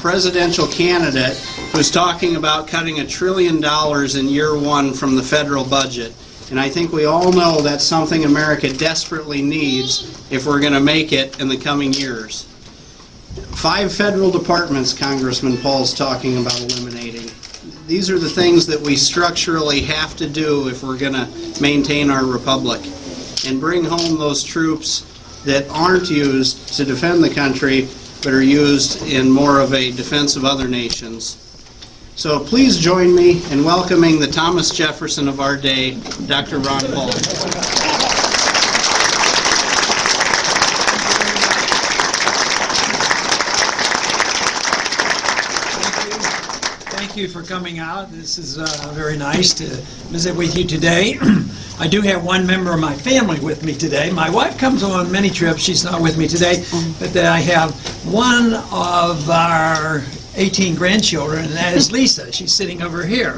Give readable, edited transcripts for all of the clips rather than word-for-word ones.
presidential candidate who's talking about cutting $1 trillion in year one from the federal budget. And I think we all know that's something America desperately needs if we're going to make it in the coming years. 5 federal departments Congressman Paul's talking about eliminating. These are the things that we structurally have to do if we're going to maintain our republic and bring home those troops that aren't used to defend the country but are used in more of a defense of other nations. So please join me in welcoming the Thomas Jefferson of our day, Dr. Ron Paul. Thank you for coming out. This is very nice to visit with you today. I do have one member of my family with me today. My wife comes on many trips. She's not with me today, but I have one of our 18 grandchildren, and that is Lisa. She's sitting over here.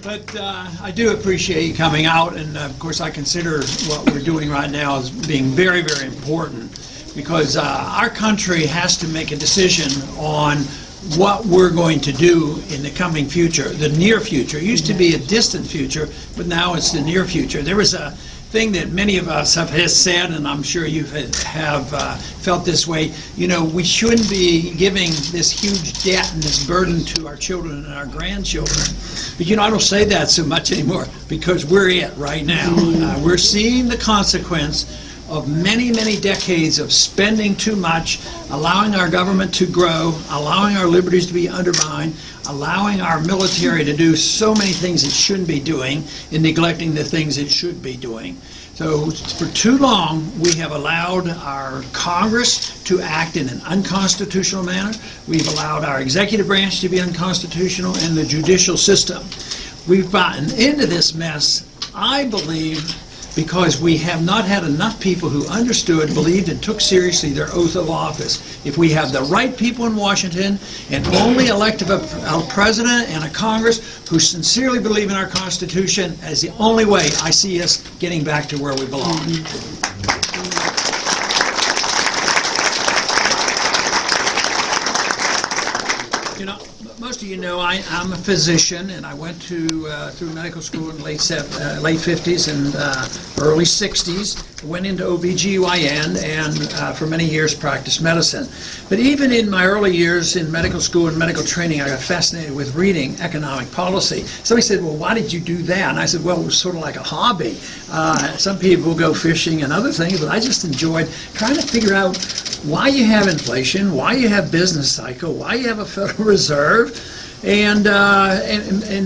But I do appreciate you coming out, and of course I consider what we're doing right now as being very, very important, because our country has to make a decision on what we're going to do in the coming future, the near future. It used to be a distant future, but now it's the near future. There was a thing that many of us have said, and I'm sure you have felt this way. You know, we shouldn't be giving this huge debt and this burden to our children and our grandchildren. But you know, I don't say that so much anymore because we're it right now. We're seeing the consequence of many, many decades of spending too much, allowing our government to grow, allowing our liberties to be undermined, allowing our military to do so many things it shouldn't be doing, and neglecting the things it should be doing. So for too long, we have allowed our Congress to act in an unconstitutional manner. We've allowed our executive branch to be unconstitutional, and the judicial system. We've gotten into this mess, I believe, because we have not had enough people who understood, believed, and took seriously their oath of office. If we have the right people in Washington and only elect a president and a Congress who sincerely believe in our Constitution, as the only way I see us getting back to where we belong. You know, most of you know I'm a physician, and I went through medical school in late 50s and early 60s, went into OBGYN, and for many years practiced medicine. But even in my early years in medical school and medical training, I got fascinated with reading economic policy. Somebody said, well, why did you do that? And I said, well, it was sort of like a hobby. Some people go fishing and other things, but I just enjoyed trying to figure out why you have inflation, why you have business cycle, why you have a Federal Reserve, and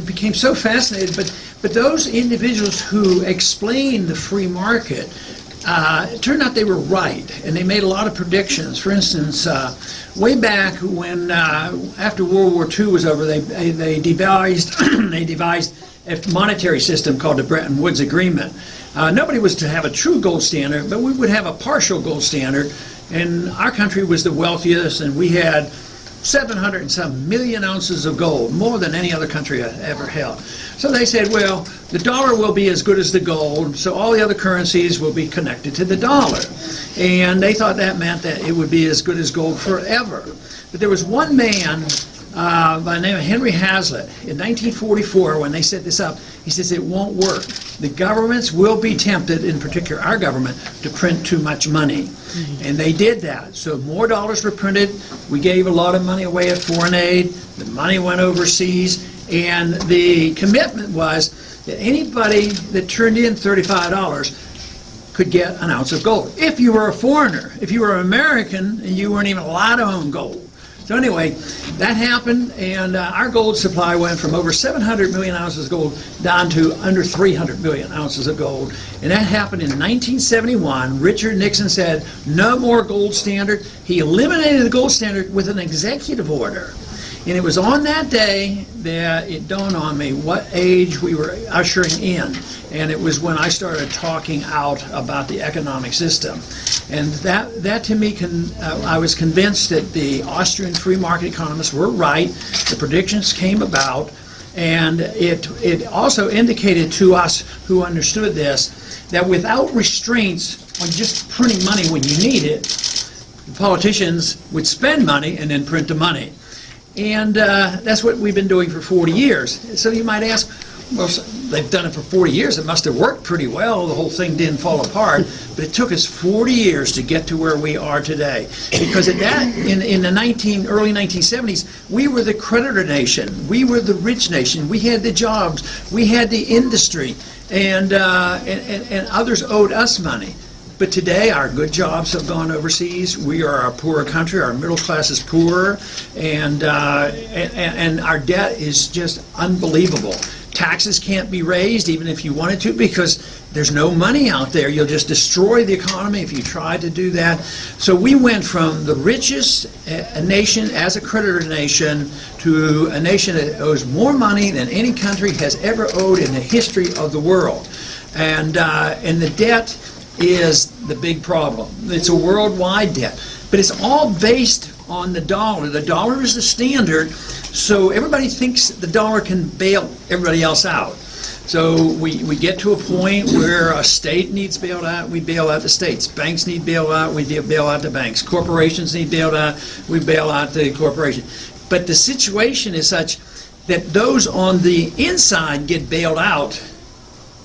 became so fascinated. But those individuals who explained the free market, it turned out they were right, and they made a lot of predictions. For instance, way back when after World War II was over, they devised a monetary system called the Bretton Woods Agreement. Nobody was to have a true gold standard, but we would have a partial gold standard. And our country was the wealthiest, and we had 700 and some million ounces of gold, more than any other country ever held. So they said, well, the dollar will be as good as the gold, so all the other currencies will be connected to the dollar. And they thought that meant that it would be as good as gold forever. But there was one man by the name of Henry Hazlitt in 1944, when they set this up, he says it won't work. The governments will be tempted, in particular our government, to print too much money. And they did that. So more dollars were printed. We gave a lot of money away at foreign aid. The money went overseas. And the commitment was that anybody that turned in $35 could get an ounce of gold. If you were a foreigner, if you were an American, and you weren't even allowed to own gold. So anyway, that happened, and our gold supply went from over 700 million ounces of gold down to under 300 million ounces of gold. And that happened in 1971. Richard Nixon said, no more gold standard. He eliminated the gold standard with an executive order. And it was on that day that it dawned on me what age we were ushering in. And it was when I started talking out about the economic system. And that to me, I was convinced that the Austrian free market economists were right. The predictions came about. And it also indicated to us who understood this that without restraints, on just printing money when you need it. The politicians would spend money and then print the money. And that's what we've been doing for 40 years. So you might ask, well, they've done it for 40 years. It must have worked pretty well. The whole thing didn't fall apart. But it took us 40 years to get to where we are today. Because in the early 1970s, we were the creditor nation. We were the rich nation. We had the jobs. We had the industry. And others owed us money. But today, our good jobs have gone overseas. We are a poorer country. Our middle class is poorer, and our debt is just unbelievable. Taxes can't be raised, even if you wanted to, because there's no money out there. You'll just destroy the economy if you try to do that. So we went from the richest nation as a creditor nation to a nation that owes more money than any country has ever owed in the history of the world, and the debt is the big problem. It's a worldwide debt, but it's all based on the dollar. The dollar is the standard, so everybody thinks the dollar can bail everybody else out. So we get to a point where a state needs bailed out, we bail out the states. Banks need bailed out, we bail out the banks. Corporations need bailed out, we bail out the corporation. But the situation is such that those on the inside get bailed out,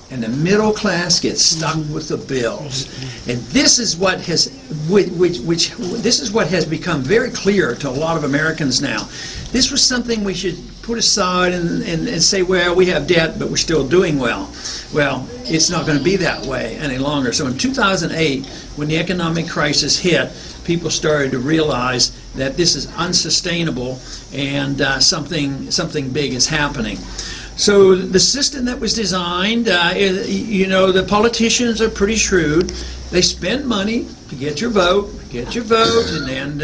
and the middle class gets stuck with the bills. And this is what has this is what has become very clear to a lot of Americans now. This was something we should put aside and say, well, we have debt, but we're still doing well. Well, it's not going to be that way any longer. So in 2008, when the economic crisis hit, people started to realize that this is unsustainable, and something big is happening. So the system that was designed, the politicians are pretty shrewd. They spend money to get your vote, and then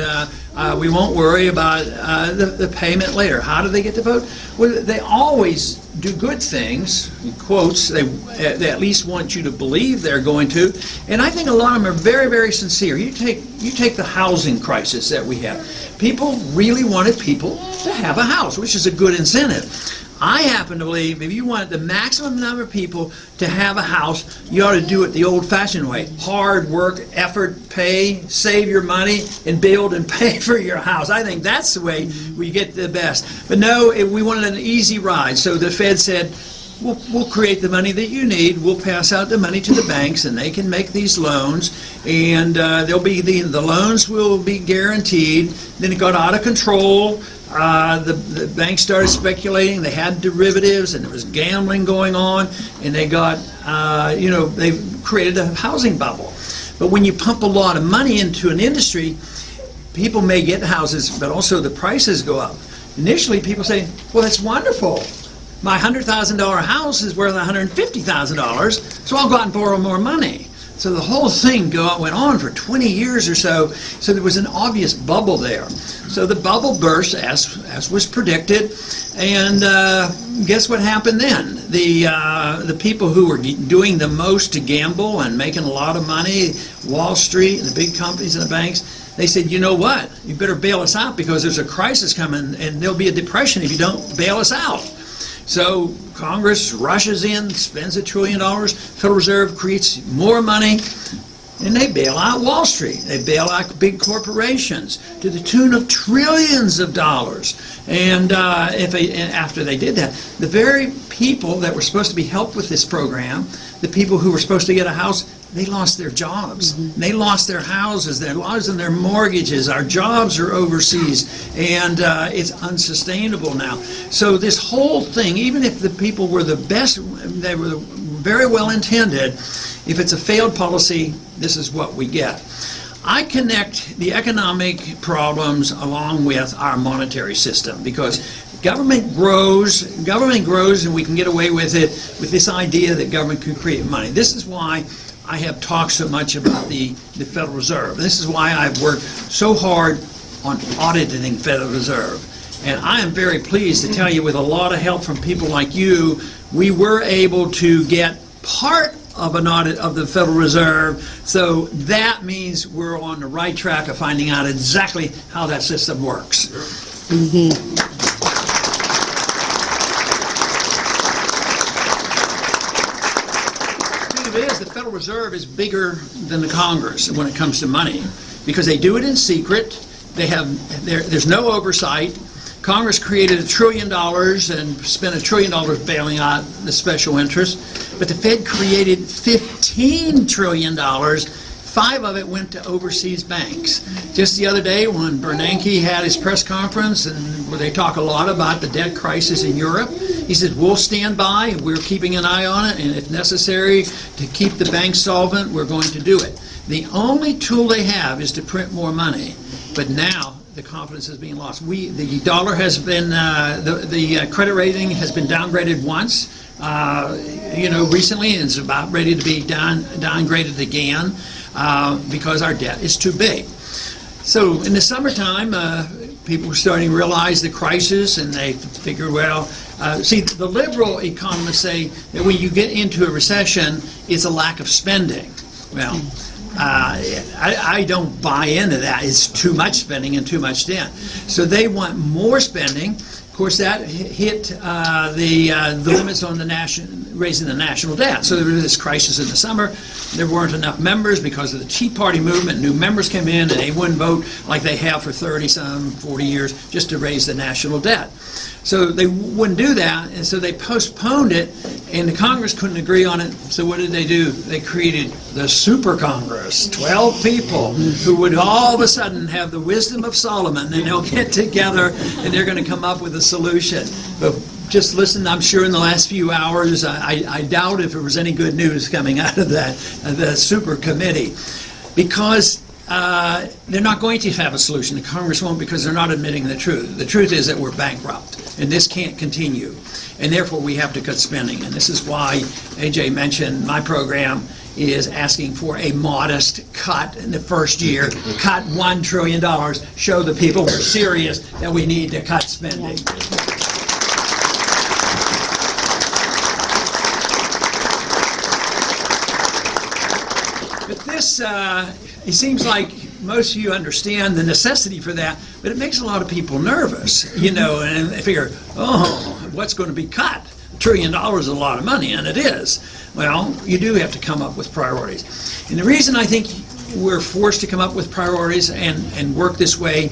we won't worry about the payment later. How do they get the vote? Well, they always do good things, in quotes. They at least want you to believe they're going to. And I think a lot of them are very, very sincere. You take the housing crisis that we have. People really wanted people to have a house, which is a good incentive. I happen to believe if you want the maximum number of people to have a house, you ought to do it the old-fashioned way. Hard work, effort, pay, save your money, and build and pay for your house. I think that's the way we get the best. But no, we wanted an easy ride. So the Fed said, we'll create the money that you need. We'll pass out the money to the banks, and they can make these loans. And they'll be the loans will be guaranteed. Then it got out of control. The banks started speculating. They had derivatives, and there was gambling going on, and they got, they created a housing bubble. But when you pump a lot of money into an industry, people may get houses, but also the prices go up. Initially, people say, well, that's wonderful. My $100,000 house is worth $150,000, so I'll go out and borrow more money. So the whole thing went on for 20 years or so, so there was an obvious bubble there. So the bubble burst, as was predicted, and guess what happened then? The people who were doing the most to gamble and making a lot of money, Wall Street and the big companies and the banks, they said, you know what, you better bail us out because there's a crisis coming and there'll be a depression if you don't bail us out. So Congress rushes in, spends $1 trillion, Federal Reserve creates more money, and they bail out Wall Street. They bail out big corporations to the tune of trillions of dollars. And after they did that, the very people that were supposed to be helped with this program, the people who were supposed to get a house, they lost their jobs. They lost their houses, their lives, and their mortgages. Our jobs are overseas, and it's unsustainable now. So this whole thing, even if the people were the best, they were very well intended, if it's a failed policy, this is what we get. I connect the economic problems along with our monetary system because government grows and we can get away with it with this idea that government can create money. This is why I have talked so much about the Federal Reserve. This is why I've worked so hard on auditing Federal Reserve. And I am very pleased to tell you, with a lot of help from people like you, we were able to get part of an audit of the Federal Reserve. So that means we're on the right track of finding out exactly how that system works. It is. The Federal Reserve is bigger than the Congress when it comes to money, because they do it in secret. There's no oversight. Congress created $1 trillion and spent $1 trillion bailing out the special interests, but the Fed created $15 trillion. 5 of it went to overseas banks. Just the other day when Bernanke had his press conference, and where they talk a lot about the debt crisis in Europe, he said, we'll stand by, we're keeping an eye on it, and if necessary to keep the banks solvent, we're going to do it. The only tool they have is to print more money, but now the confidence is being lost. The dollar has been, the credit rating has been downgraded once, recently, and it's about ready to be downgraded again because our debt is too big. So in the summertime, people were starting to realize the crisis, and they figured, the liberal economists say that when you get into a recession, it's a lack of spending. Well, I don't buy into that. It's too much spending and too much debt. So they want more spending. Of course, that hit the limits on raising the national debt. So there was this crisis in the summer. There weren't enough members because of the Tea Party movement. New members came in, and they wouldn't vote like they have for 40 years just to raise the national debt. So they wouldn't do that, and so they postponed it, and the Congress couldn't agree on it. So what did they do? They created the Super Congress, 12 people who would all of a sudden have the wisdom of Solomon, and they'll get together and they're going to come up with a solution. But just listen, I'm sure in the last few hours, I doubt if there was any good news coming out of that, the Super Committee, because they're not going to have a solution. The Congress won't, because they're not admitting the truth. The truth is that we're bankrupt, and this can't continue, and therefore we have to cut spending. And this is why AJ mentioned my program is asking for a modest cut in the first year. Cut $1 trillion. Show the people we're serious that we need to cut spending. But this, it seems like most of you understand the necessity for that, but it makes a lot of people nervous, and they figure, what's going to be cut? $1 trillion is a lot of money, and it is. Well, you do have to come up with priorities. And the reason I think we're forced to come up with priorities and work this way,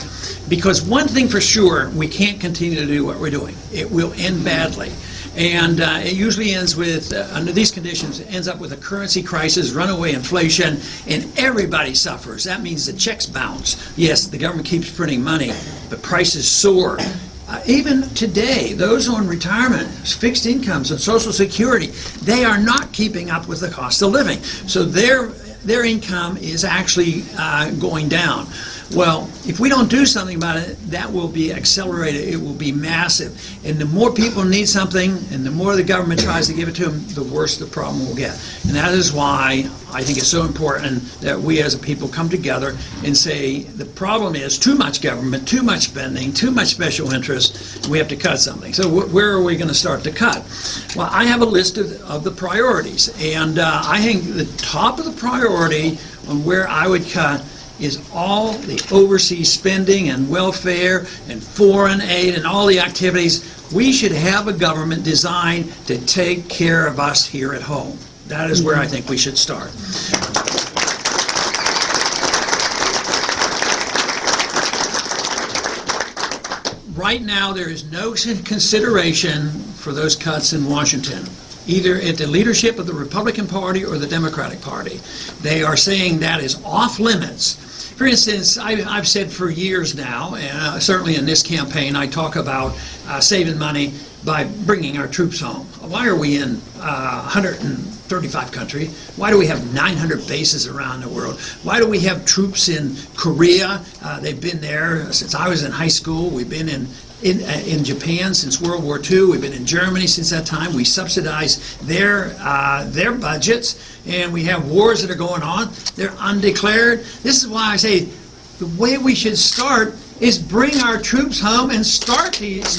because one thing for sure, we can't continue to do what we're doing. It will end badly. And it usually ends with, under these conditions, it ends up with a currency crisis, runaway inflation, and everybody suffers. That means the checks bounce. Yes, the government keeps printing money, but prices soar. Even today, those on retirement, fixed incomes, and Social Security, they are not keeping up with the cost of living. So their income is actually going down. Well, if we don't do something about it, that will be accelerated. It will be massive. And the more people need something, and the more the government tries to give it to them, the worse the problem will get. And that is why I think it's so important that we as a people come together and say the problem is too much government, too much spending, too much special interest. We have to cut something. So where are we going to start to cut? Well, I have a list of the priorities. And I think the top of the priority on where I would cut is all the overseas spending and welfare and foreign aid and all the activities. We should have a government designed to take care of us here at home. That is where I think we should start. Right now, there is no consideration for those cuts in Washington, either at the leadership of the Republican Party or the Democratic Party. They are saying that is off limits. For instance, I've said for years now, and certainly in this campaign, I talk about saving money by bringing our troops home. Why are we in 135 countries? Why do we have 900 bases around the world? Why do we have troops in Korea? They've been there since I was in high school. We've been in Japan since World War II. We've been in Germany since that time. We subsidize their budgets, and we have wars that are going on. They're undeclared. This is why I say the way we should start is bring our troops home and stop these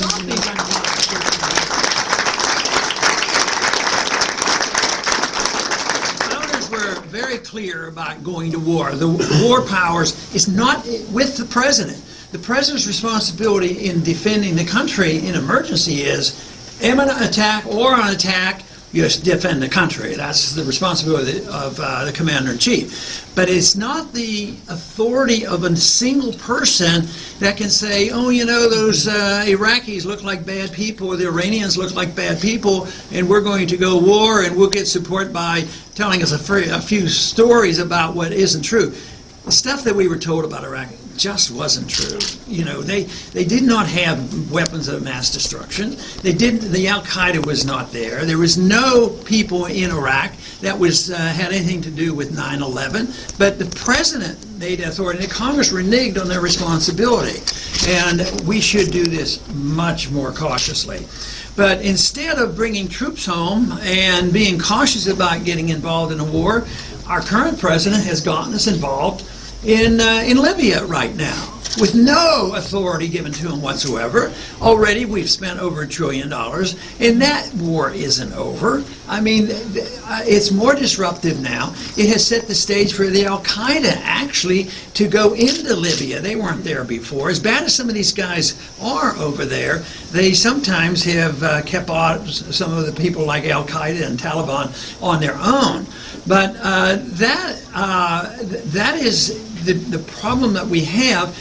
Founders were very clear about going to war. The war powers is not with the president. The president's responsibility in defending the country in emergency is imminent attack or an attack You defend the country. That's the responsibility of the commander-in-chief. But it's not the authority of a single person that can say, oh, you know, those Iraqis look like bad people, or the Iranians look like bad people, and we're going to go war, and we'll get support by telling us a few stories about what isn't true. The stuff that we were told about Iraq just wasn't true. You know, they did not have weapons of mass destruction. The Al-Qaeda was not there. There was no people in Iraq that had anything to do with 9/11. But the president made authority, and the Congress reneged on their responsibility. And we should do this much more cautiously. But instead of bringing troops home and being cautious about getting involved in a war, our current president has gotten us involved in Libya right now, with no authority given to him whatsoever. Already we've spent over $1 trillion, and that war isn't over. I mean, it's more disruptive now. It has set the stage for the Al-Qaeda actually to go into Libya. They weren't there before. As bad as some of these guys are over there, they sometimes have kept out some of the people like Al-Qaeda and Taliban on their own. But that is the problem that we have.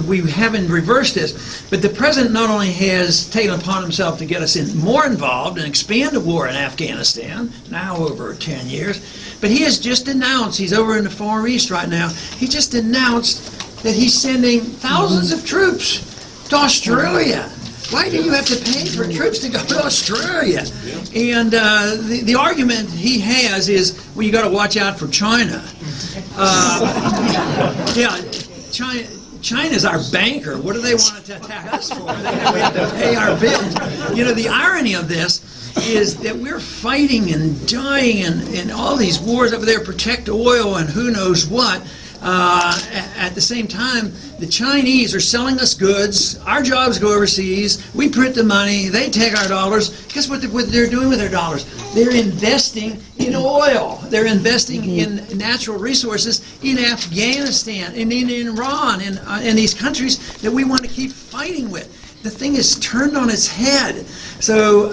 We haven't reversed this, but the president not only has taken upon himself to get us more involved and expand the war in Afghanistan, now over 10 years, but he has just announced, he's over in the Far East right now, he just announced that he's sending thousands of troops to Australia. Why do you have to pay for troops to go to Australia? And the argument he has is, well, you got to watch out for China. China's our banker. What do they want to attack us for? We have to pay our bills. You know, the irony of this is that we're fighting and dying in all these wars over there, protect oil and who knows what. At the same time, the Chinese are selling us goods. Our jobs go overseas. We print the money. They take our dollars. Guess what they're doing with their dollars? They're investing in oil. They're investing in natural resources in Afghanistan and in Iran and these countries that we want to keep fighting with. The thing is turned on its head. So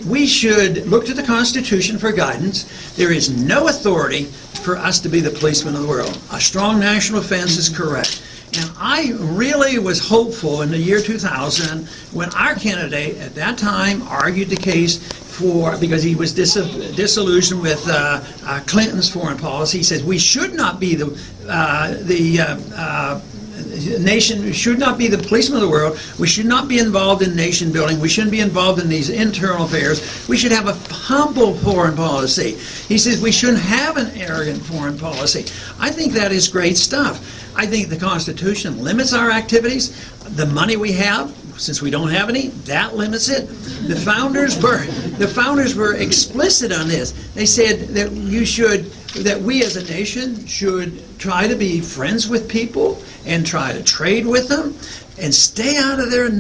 we should look to the Constitution for guidance. There is no authority for us to be the policeman of the world. A strong national defense is correct. And I really was hopeful in the year 2000 when our candidate at that time argued the case because he was disillusioned with Clinton's foreign policy. He said we should not be the nation should not be the policeman of the world. We should not be involved in nation building. We shouldn't be involved in these internal affairs. We should have a humble foreign policy. He says we shouldn't have an arrogant foreign policy. I think that is great stuff. I think the Constitution limits our activities. The money we have, since we don't have any, that limits it. The founders were explicit on this. They said that we as a nation should try to be friends with people and try to trade with them and stay out of their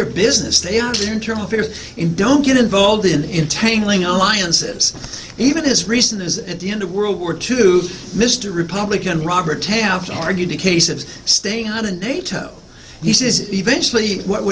business, stay out of their internal affairs, and don't get involved in entangling alliances. Even as recent as at the end of World War II, Mr. Republican Robert Taft argued the case of staying out of NATO. He says eventually what